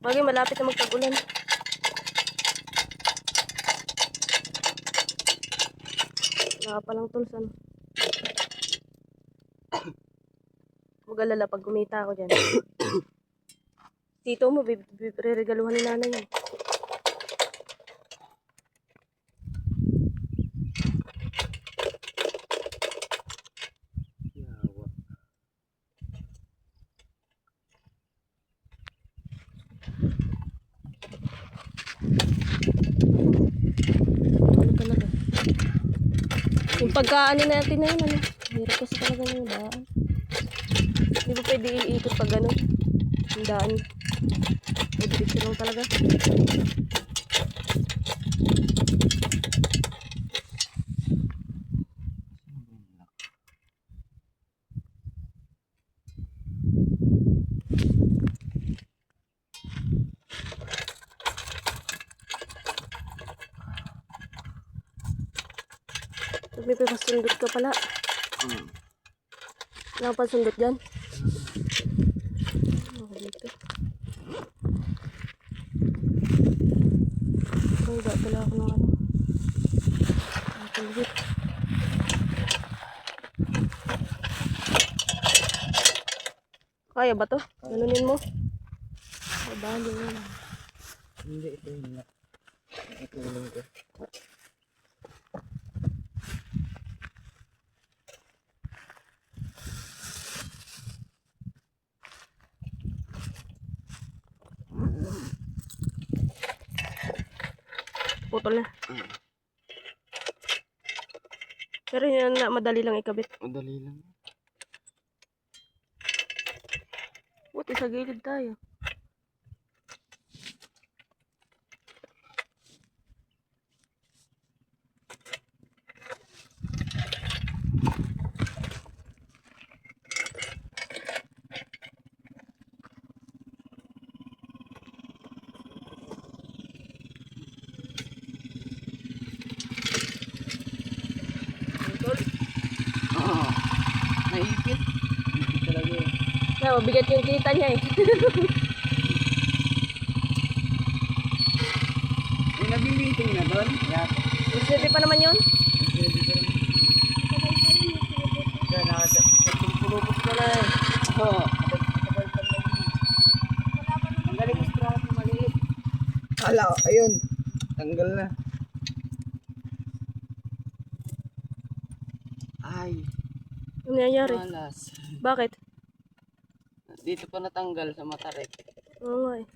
Bagay, malapit na magtag-ulan. Wala pa lang tools, ano. Mag-alala pag kumita ako dyan. Tito mo, re-regaluhan ni nanay yun. Yawa. Ano talaga? Yung pagkaano natin na yun, ano. Hirap kasi talaga yung daan. Hindi ba pwede iikot pag gano'n? Yung daan. Diretso lang talaga. May pasundot ka pala. Wala pa sundot dyan. Oh, dito. Ay, wala pala ako ng ano. Nakapaglit. Kaya ba to? Ganunin mo? Ay, bali yun. Hindi, ito yun na. Itulong ko. Putol na. Pero yun na, madali lang ikabit. Madali lang. Buti sa gilid tayo. Oo. Naipit. Naipit talaga yun. Na, mabigat yung kita niya eh. May nabibiting na doon. Pwede pa naman yun. Kaya nakapulupot ko na eh. Oo. Matagal pa na yun. Ang galing yung straw na maliit. Hala, ayun. Tanggal na. Ay. Ano nangyayari? Malas. Bakit? Dito pa natanggal sa matarik. Oo nga eh.